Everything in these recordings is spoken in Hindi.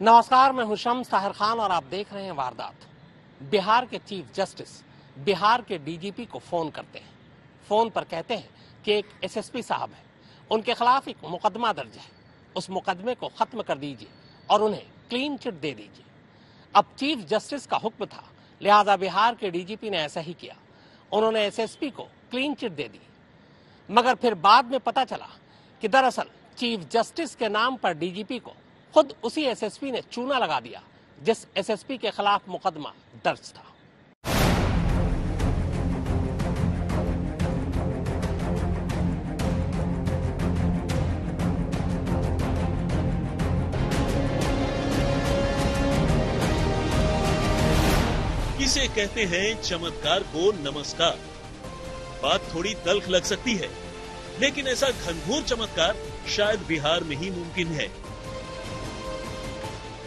नमस्कार, मैं हूं शम्स ताहिर खान और आप देख रहे हैं वारदात। बिहार के चीफ जस्टिस बिहार के डीजीपी को फोन करते हैं। फोन पर कहते हैं कि एक एसएसपी साहब है, उनके खिलाफ एक मुकदमा दर्ज है, उस मुकदमे को खत्म कर दीजिए और उन्हें क्लीन चिट दे दीजिए। अब चीफ जस्टिस का हुक्म था, लिहाजा बिहार के डीजीपी ने ऐसा ही किया। उन्होंने एसएसपी को क्लीन चिट दे दी। मगर फिर बाद में पता चला कि दरअसल चीफ जस्टिस के नाम पर डीजीपी को खुद उसी एसएसपी ने चूना लगा दिया जिस एसएसपी के खिलाफ मुकदमा दर्ज था। इसे कहते हैं चमत्कार को नमस्कार। बात थोड़ी तल्ख लग सकती है, लेकिन ऐसा घनघोर चमत्कार शायद बिहार में ही मुमकिन है।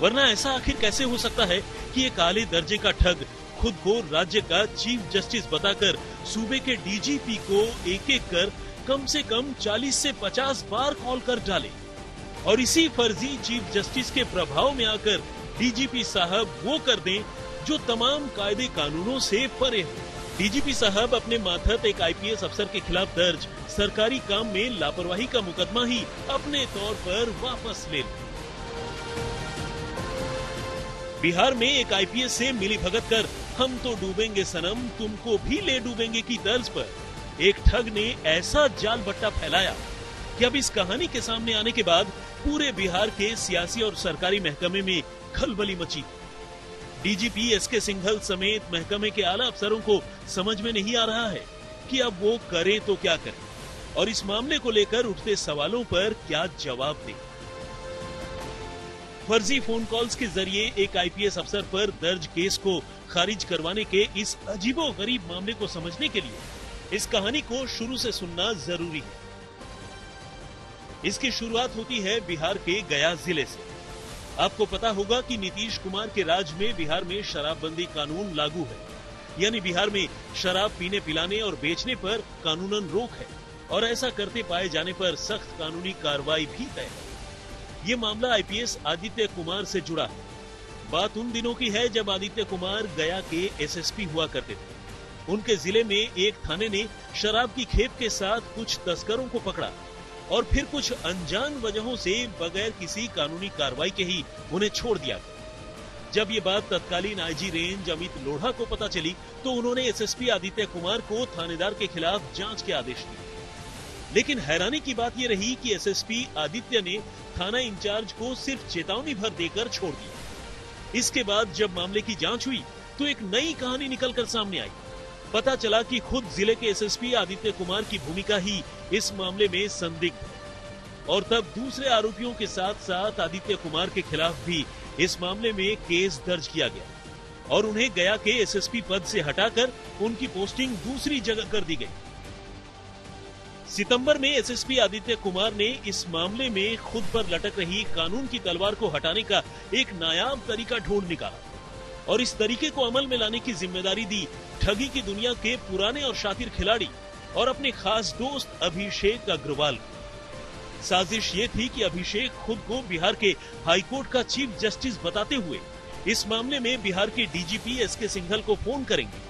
वरना ऐसा आखिर कैसे हो सकता है कि एक आले दर्जे का ठग खुद को राज्य का चीफ जस्टिस बताकर सूबे के डीजीपी को एक एक कर कम से कम 40 से 50 बार कॉल कर डाले और इसी फर्जी चीफ जस्टिस के प्रभाव में आकर डीजीपी साहब वो कर दें जो तमाम कायदे कानूनों से परे हो। डीजीपी साहब अपने माथत एक आईपीएस अफसर के खिलाफ दर्ज सरकारी काम में लापरवाही का मुकदमा ही अपने तौर पर वापस ले लें। बिहार में एक आईपीएस से मिलीभगत कर हम तो डूबेंगे सनम तुमको भी ले डूबेंगे की तर्ज पर एक ठग ने ऐसा जाल बट्टा फैलाया कि अब इस कहानी के सामने आने के बाद पूरे बिहार के सियासी और सरकारी महकमे में खलबली मची। डीजीपी एसके सिंघल समेत महकमे के आला अफसरों को समझ में नहीं आ रहा है कि अब वो करें तो क्या करें और इस मामले को लेकर उठते सवालों पर क्या जवाब दें। फर्जी फोन कॉल्स के जरिए एक आईपीएस अफसर पर दर्ज केस को खारिज करवाने के इस अजीबोगरीब मामले को समझने के लिए इस कहानी को शुरू से सुनना जरूरी है। इसकी शुरुआत होती है बिहार के गया जिले से। आपको पता होगा कि नीतीश कुमार के राज में बिहार में शराबबंदी कानून लागू है, यानी बिहार में शराब पीने पिलाने और बेचने पर कानूनन रोक है और ऐसा करते पाए जाने पर सख्त कानूनी कार्रवाई भी तय है। ये मामला आईपीएस आदित्य कुमार से जुड़ा है। बात उन दिनों की है जब आदित्य कुमार गया के एसएसपी हुआ करते थे। उनके जिले में एक थाने ने शराब की खेप के साथ कुछ तस्करों को पकड़ा और फिर कुछ अनजान वजहों से बगैर किसी कानूनी कार्रवाई के ही उन्हें छोड़ दिया। जब ये बात तत्कालीन आईजी रेंज अमित लोढ़ा को पता चली तो उन्होंने एसएसपी आदित्य कुमार को थानेदार के खिलाफ जांच के आदेश दिए। लेकिन हैरानी की बात यह रही कि एसएसपी आदित्य ने थाना इंचार्ज को सिर्फ चेतावनी भर देकर छोड़ दिया। इसके बाद जब मामले की जांच हुई तो एक नई कहानी निकलकर सामने आई। पता चला कि खुद जिले के एसएसपी आदित्य कुमार की भूमिका ही इस मामले में संदिग्ध है और तब दूसरे आरोपियों के साथ साथ आदित्य कुमार के खिलाफ भी इस मामले में केस दर्ज किया गया और उन्हें गया के एसएसपी पद से हटाकर उनकी पोस्टिंग दूसरी जगह कर दी गई। सितंबर में एसएसपी आदित्य कुमार ने इस मामले में खुद पर लटक रही कानून की तलवार को हटाने का एक नायाब तरीका ढूंढ निकाला और इस तरीके को अमल में लाने की जिम्मेदारी दी ठगी की दुनिया के पुराने और शातिर खिलाड़ी और अपने खास दोस्त अभिषेक अग्रवाल को। साजिश ये थी कि अभिषेक खुद को बिहार के हाईकोर्ट का चीफ जस्टिस बताते हुए इस मामले में बिहार के डीजीपी एसके सिंघल को फोन करेंगे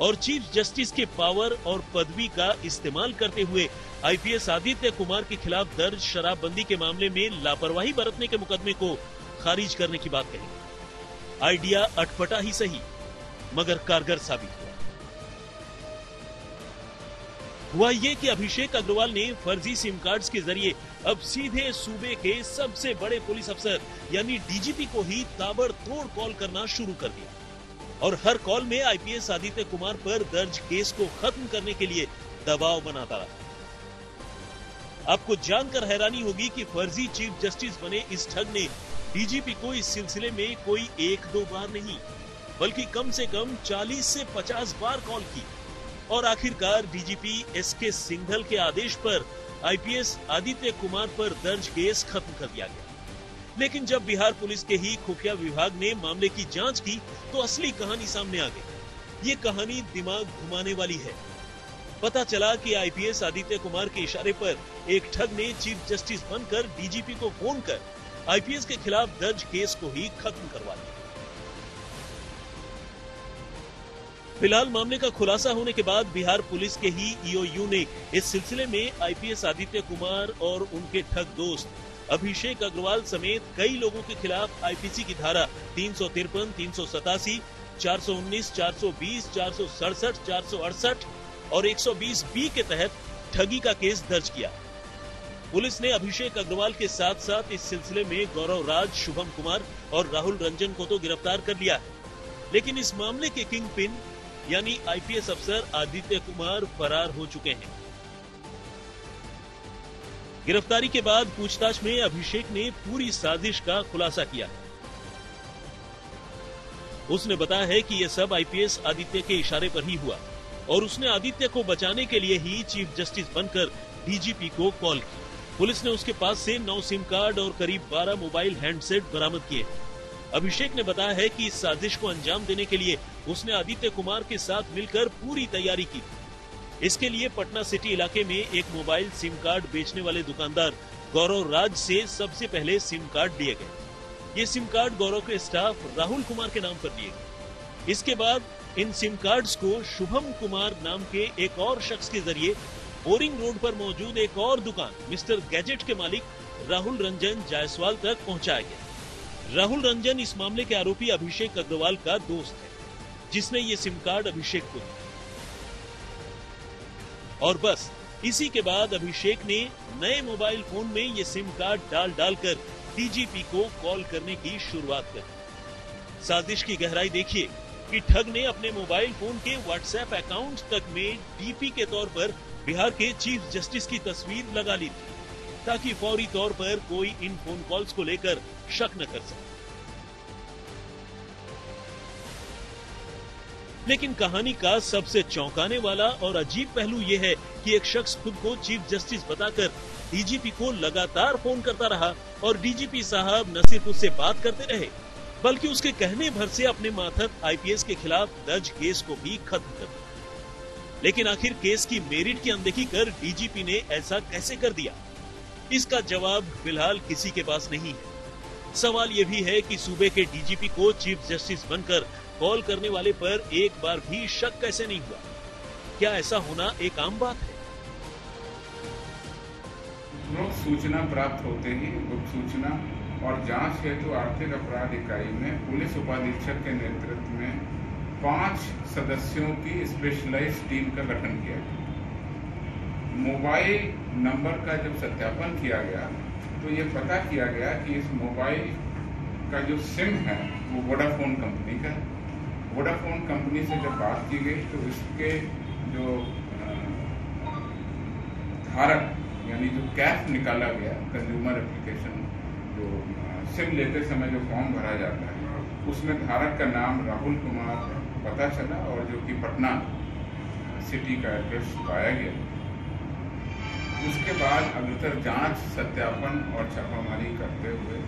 और चीफ जस्टिस के पावर और पदवी का इस्तेमाल करते हुए आईपीएस आदित्य कुमार के खिलाफ दर्ज शराबबंदी के मामले में लापरवाही बरतने के मुकदमे को खारिज करने की बात कही। आइडिया अटपटा ही सही मगर कारगर साबित हुआ ये कि अभिषेक अग्रवाल ने फर्जी सिम कार्ड्स के जरिए अब सीधे सूबे के सबसे बड़े पुलिस अफसर यानी डीजीपी को ही ताबड़तोड़ कॉल करना शुरू कर दिया और हर कॉल में आईपीएस आदित्य कुमार पर दर्ज केस को खत्म करने के लिए दबाव बनाता रहा। आपको जानकर हैरानी होगी कि फर्जी चीफ जस्टिस बने इस ठग ने डीजीपी को इस सिलसिले में कोई 1-2 बार नहीं बल्कि कम से कम 40 से 50 बार कॉल की और आखिरकार डीजीपी एसके सिंघल के आदेश पर आईपीएस आदित्य कुमार पर दर्ज केस खत्म कर दिया गया। लेकिन जब बिहार पुलिस के ही खुफिया विभाग ने मामले की जांच की तो असली कहानी सामने आ गई। ये कहानी दिमाग घुमाने वाली है। पता चला कि आईपीएस आदित्य कुमार के इशारे पर एक ठग ने चीफ जस्टिस बनकर डीजीपी को फोन कर आईपीएस के खिलाफ दर्ज केस को ही खत्म करवा दिया। फिलहाल मामले का खुलासा होने के बाद बिहार पुलिस के ही ईओयू ने इस सिलसिले में आईपीएस आदित्य कुमार और उनके ठग दोस्त अभिषेक अग्रवाल समेत कई लोगों के खिलाफ आईपीसी की धारा 353, 387, 419, 420, 467, 468 और 120 बी के तहत ठगी का केस दर्ज किया। पुलिस ने अभिषेक अग्रवाल के साथ साथ इस सिलसिले में गौरव राज, शुभम कुमार और राहुल रंजन को तो गिरफ्तार कर लिया है, लेकिन इस मामले के किंग पिन यानी आईपीएस अफसर आदित्य कुमार फरार हो चुके हैं। गिरफ्तारी के बाद पूछताछ में अभिषेक ने पूरी साजिश का खुलासा किया। उसने बताया है कि यह सब आईपीएस आदित्य के इशारे पर ही हुआ और उसने आदित्य को बचाने के लिए ही चीफ जस्टिस बनकर डीजीपी को कॉल की। पुलिस ने उसके पास से 9 सिम कार्ड और करीब 12 मोबाइल हैंडसेट बरामद किए। अभिषेक ने बताया है कि इस साजिश को अंजाम देने के लिए उसने आदित्य कुमार के साथ मिलकर पूरी तैयारी की। इसके लिए पटना सिटी इलाके में एक मोबाइल सिम कार्ड बेचने वाले दुकानदार गौरव राज से सबसे पहले सिम कार्ड लिए गए। ये सिम कार्ड गौरव के स्टाफ राहुल कुमार के नाम पर दिए गए। इसके बाद इन सिम कार्ड्स को शुभम कुमार नाम के एक और शख्स के जरिए बोरिंग रोड पर मौजूद एक और दुकान मिस्टर गैजेट के मालिक राहुल रंजन जायसवाल तक पहुंचाया गया। राहुल रंजन इस मामले के आरोपी अभिषेक अग्रवाल का दोस्त है, जिसने ये सिम कार्ड अभिषेक को दिया। और बस इसी के बाद अभिषेक ने नए मोबाइल फोन में ये सिम कार्ड डालकर डीजीपी को कॉल करने की शुरुआत कर। साजिश की गहराई देखिए कि ठग ने अपने मोबाइल फोन के व्हाट्सएप अकाउंट तक में डीपी के तौर पर बिहार के चीफ जस्टिस की तस्वीर लगा ली थी, ताकि फौरी तौर पर कोई इन फोन कॉल्स को लेकर शक न कर सके। लेकिन कहानी का सबसे चौंकाने वाला और अजीब पहलू यह है कि एक शख्स खुद को चीफ जस्टिस बताकर डीजीपी को लगातार फोन करता रहा और डीजीपी साहब न सिर्फ उससे बात करते रहे, बल्कि उसके कहने भर से अपने माथत आईपीएस के खिलाफ दर्ज केस को भी खत्म कर दिया। लेकिन आखिर केस की मेरिट की अनदेखी कर डीजीपी ने ऐसा कैसे कर दिया? इसका जवाब फिलहाल किसी के पास नहीं है। सवाल यह भी है कि सूबे के डीजीपी को चीफ जस्टिस बनकर कॉल करने वाले पर एक बार भी शक कैसे नहीं हुआ? क्या ऐसा होना एक आम बात है? सूचना प्राप्त होते ही गुप्त सूचना और जांच हेतु आर्थिक अपराध इकाई में पुलिस उपाधीक्षक के नेतृत्व में 5 सदस्यों की स्पेशलाइज्ड टीम का गठन किया गया। मोबाइल नंबर का जब सत्यापन किया गया तो ये पता किया गया कि इस मोबाइल का जो सिम है वो वोडाफोन कंपनी का है। वोडाफोन कंपनी से जब बात की गई तो इसके जो धारक यानी जो कैश निकाला गया, कंज्यूमर एप्लीकेशन जो सिम लेते समय जो फॉर्म भरा जाता है, उसमें धारक का नाम राहुल कुमार पता चला और जो कि पटना सिटी का एड्रेस पाया गया। उसके बाद अग्रतर जांच, सत्यापन और छापामारी करते हुए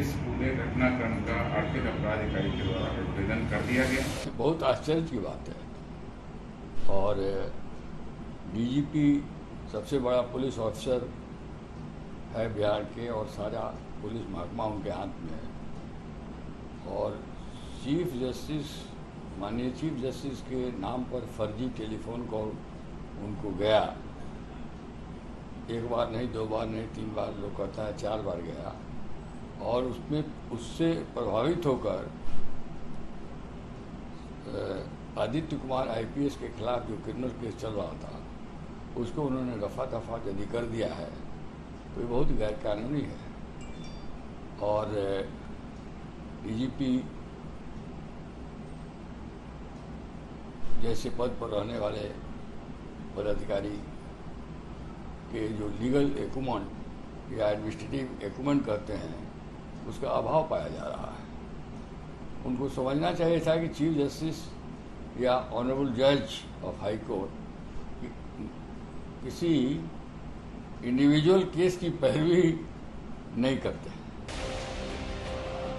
इस पूरे घटनाक्रम का आर्थिक अपराध इकाई के द्वारा प्रतिवेदन कर दिया गया। बहुत आश्चर्य की बात है और डीजीपी सबसे बड़ा पुलिस ऑफिसर है बिहार के और सारा पुलिस महकमा उनके हाथ में है और चीफ जस्टिस, माननीय चीफ जस्टिस के नाम पर फर्जी टेलीफोन कॉल उनको गया। एक बार नहीं, 2 बार नहीं, 3 बार, लोग कहता है 4 बार गया और उससे प्रभावित होकर आदित्य कुमार आईपीएस के खिलाफ जो क्रिमिनल केस चल रहा था उसको उन्होंने रफा दफा यदि कर दिया है तो ये बहुत गैरकानूनी है। और डीजीपी जैसे पद पर रहने वाले पदाधिकारी के जो लीगल एक्यूमेंट या एडमिनिस्ट्रेटिव एक्यूमेंट कहते हैं उसका अभाव पाया जा रहा है। उनको समझना चाहिए था कि चीफ जस्टिस या ऑनरेबल जज ऑफ हाई कोर्ट किसी इंडिविजुअल केस की पैरवी नहीं करते।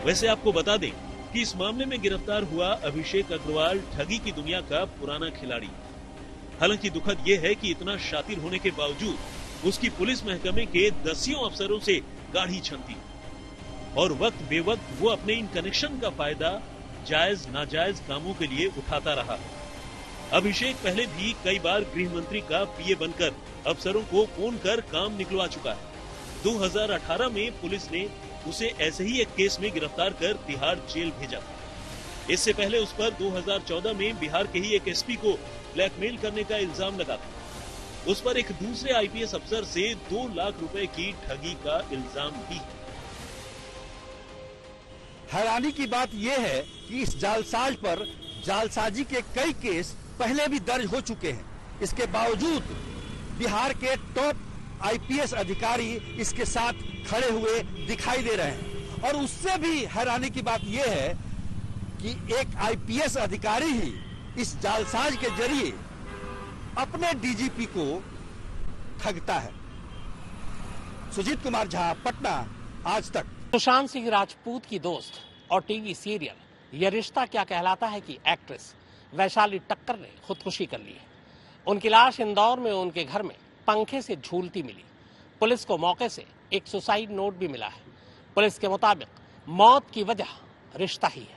वैसे आपको बता दें कि इस मामले में गिरफ्तार हुआ अभिषेक अग्रवाल ठगी की दुनिया का पुराना खिलाड़ी। हालांकि दुखद यह है कि इतना शातिर होने के बावजूद उसकी पुलिस महकमे के दसियों अफसरों से गाढ़ी छनती। और वक्त बेवक्त वो अपने इन कनेक्शन का फायदा जायज नाजायज कामों के लिए उठाता रहा। अभिषेक पहले भी कई बार गृह मंत्री का पीए बनकर अफसरों को फोन कर काम निकलवा चुका है। 2018 में पुलिस ने उसे ऐसे ही एक केस में गिरफ्तार कर तिहाड़ जेल भेजा था। इससे पहले उस पर 2014 में बिहार के ही एक एसपी को ब्लैकमेल करने का इल्जाम लगा था। उस पर एक दूसरे आईपीएस अफसर से 2 लाख रुपए की ठगी का इल्जाम भी है। हैरानी की बात यह है कि इस जालसाज पर जालसाजी के कई केस पहले भी दर्ज हो चुके हैं। इसके बावजूद बिहार के टॉप आईपीएस अधिकारी इसके साथ खड़े हुए दिखाई दे रहे हैं। और उससे भी हैरानी की बात यह है कि एक आईपीएस अधिकारी ही इस जालसाज के जरिए अपने डीजीपी को ठगता है। सुजीत कुमार झा, पटना, आज तक। सुशांत सिंह राजपूत की दोस्त और टीवी सीरियल ये रिश्ता क्या कहलाता है की एक्ट्रेस वैशाली ठक्कर ने खुदकुशी कर ली है। उनकी लाश इंदौर में उनके घर में पंखे से झूलती मिली। पुलिस को मौके से एक सुसाइड नोट भी मिला है। पुलिस के मुताबिक मौत की वजह रिश्ता ही है।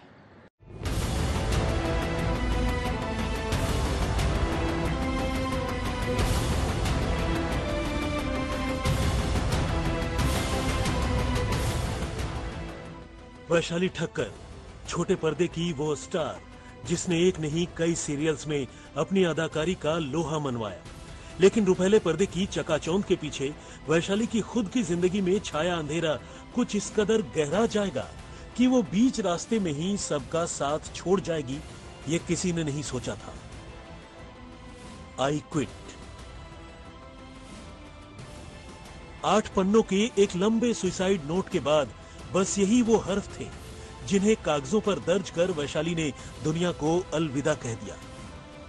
वैशाली ठक्कर, छोटे पर्दे की वो स्टार जिसने एक नहीं कई सीरियल्स में अपनी अदाकारी का लोहा मनवाया। लेकिन रुपहले पर्दे की चकाचौंध के पीछे वैशाली की खुद की जिंदगी में छाया अंधेरा कुछ इस कदर गहरा जाएगा कि वो बीच रास्ते में ही सबका साथ छोड़ जाएगी, ये किसी ने नहीं सोचा था। I quit. 8 पन्नों के एक लंबे सुसाइड नोट के बाद बस यही वो हर्फ थे जिन्हें कागजों पर दर्ज कर वैशाली ने दुनिया को अलविदा कह दिया।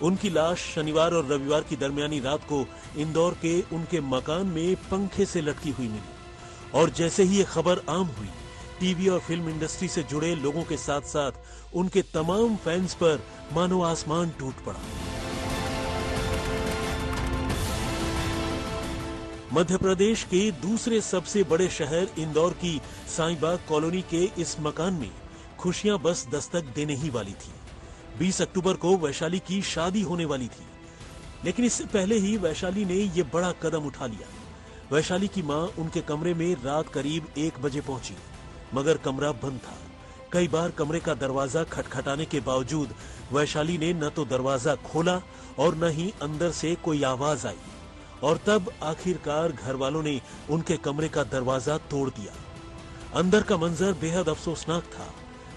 उनकी लाश शनिवार और रविवार की दरमियानी रात को इंदौर के उनके मकान में पंखे से लटकी हुई मिली। और जैसे ही ये खबर आम हुई, टीवी और फिल्म इंडस्ट्री से जुड़े लोगों के साथ साथ उनके तमाम फैंस पर मानो आसमान टूट पड़ा। मध्य प्रदेश के दूसरे सबसे बड़े शहर इंदौर की साईबाग कॉलोनी के इस मकान में खुशियां बस दस्तक देने ही वाली थी। 20 अक्टूबर को वैशाली की शादी होने वाली थी। लेकिन इससे पहले ही वैशाली ने ये बड़ा कदम उठा लिया। वैशाली की मां उनके कमरे में रात करीब 1 बजे पहुंची, मगर कमरा बंद था। कई बार कमरे का दरवाजा खटखटाने के बावजूद वैशाली ने न तो दरवाजा खोला और न ही अंदर से कोई आवाज आई। और तब आखिरकार घर वालों ने उनके कमरे का दरवाजा तोड़ दिया। अंदर का मंजर बेहद अफसोसनाक था।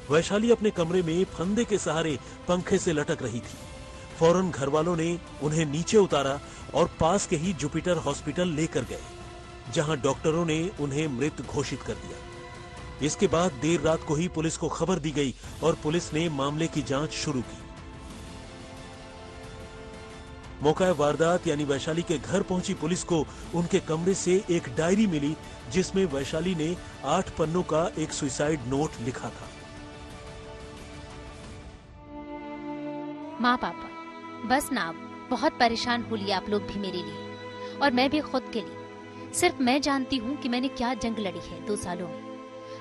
वैशाली अपने कमरे में फंदे के सहारे पंखे से लटक रही थी। फौरन घर वालों ने उन्हें नीचे उतारा और पास के ही जुपिटर हॉस्पिटल लेकर गए, जहां डॉक्टरों ने उन्हें मृत घोषित कर दिया। इसके बाद देर रात को ही पुलिस को खबर दी गई और पुलिस ने मामले की जांच शुरू की। मौका वारदात यानी वैशाली के घर पहुंची पुलिस को उनके कमरे से एक डायरी मिली, जिसमें वैशाली ने 8 पन्नों का एक सुसाइड नोट लिखा था। माँ पापा, बस ना आप बहुत परेशान हो लिया आप लोग भी मेरे लिए, और मैं भी खुद के लिए। सिर्फ मैं जानती हूँ कि मैंने क्या जंग लड़ी है 2 सालों में।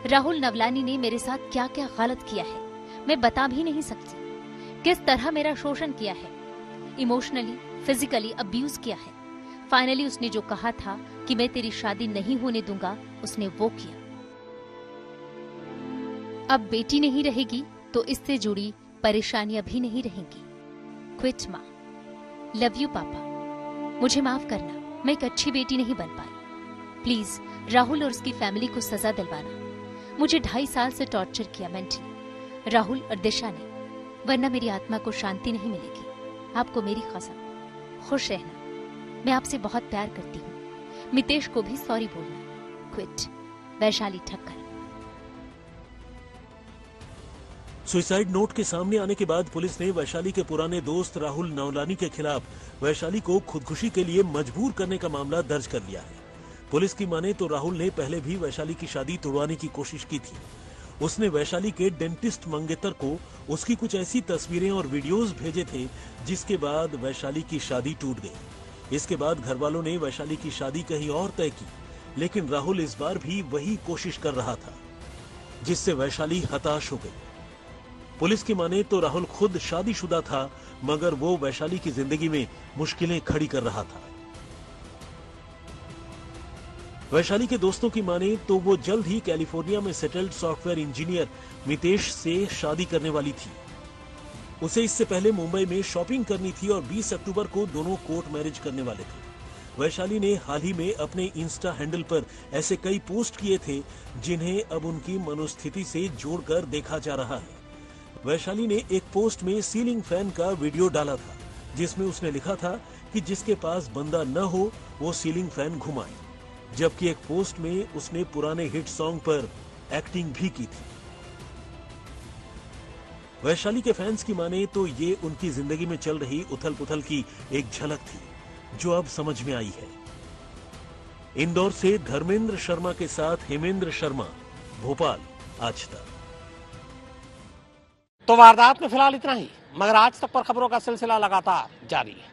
राहुल नवलानी ने मेरे साथ क्या क्या गलत किया है मैं बता भी नहीं सकती। किस तरह मेरा शोषण किया है, इमोशनली, फिजिकली अब्यूज किया है। फाइनली उसने जो कहा था कि मैं तेरी शादी नहीं होने दूंगा, उसने वो किया। अब बेटी नहीं रहेगी तो इससे जुड़ी परेशानियां भी नहीं रहेंगी। क्विट माँ। लव यू पापा। मुझे माफ करना, मैं एक अच्छी बेटी नहीं बन पाई। प्लीज राहुल और उसकी फैमिली को सजा दिलवाना। मुझे 2.5 साल से टॉर्चर किया मेंटली, राहुल और दिशा ने, वरना मेरी आत्मा को शांति नहीं मिलेगी। आपको मेरी कसम। खुश रहना। मैं आपसे बहुत प्यार करती हूँ। मितेश को भी सॉरी बोलना। Quit. Vaishali Thakkar. Suicide note के सामने आने के बाद पुलिस ने वैशाली के पुराने दोस्त राहुल नवलानी के खिलाफ वैशाली को खुदकुशी के लिए मजबूर करने का मामला दर्ज कर लिया है। पुलिस की माने तो राहुल ने पहले भी वैशाली की शादी तोड़वाने की कोशिश की थी। उसने वैशाली के डेंटिस्ट मंगेतर को उसकी कुछ ऐसी तस्वीरें और वीडियोस भेजे थे जिसके बाद वैशाली की शादी टूट गई। इसके बाद घर वालों ने वैशाली की शादी कहीं और तय की, लेकिन राहुल इस बार भी वही कोशिश कर रहा था। जिससे वैशाली हताश हो गई। पुलिस की माने तो राहुल खुद शादीशुदा था, मगर वो वैशाली की जिंदगी में मुश्किलें खड़ी कर रहा था। वैशाली के दोस्तों की माने तो वो जल्द ही कैलिफोर्निया में सेटल्ड सॉफ्टवेयर इंजीनियर मितेश से शादी करने वाली थी। उसे इससे पहले मुंबई में शॉपिंग करनी थी और 20 अक्टूबर को दोनों कोर्ट मैरिज करने वाले थे। वैशाली ने हाल ही में अपने इंस्टा हैंडल पर ऐसे कई पोस्ट किए थे जिन्हें अब उनकी मनोस्थिति से जोड़कर देखा जा रहा है। वैशाली ने एक पोस्ट में सीलिंग फैन का वीडियो डाला था, जिसमें उसने लिखा था कि जिसके पास बंदा न हो वो सीलिंग फैन घुमाए, जबकि एक पोस्ट में उसने पुराने हिट सॉन्ग पर एक्टिंग भी की थी। वैशाली के फैंस की माने तो ये उनकी जिंदगी में चल रही उथल पुथल की एक झलक थी, जो अब समझ में आई है। इंदौर से धर्मेंद्र शर्मा के साथ हेमेंद्र शर्मा, भोपाल, आज तक। तो वारदात में फिलहाल इतना ही, मगर आज तक पर खबरों का सिलसिला लगातार जारी है।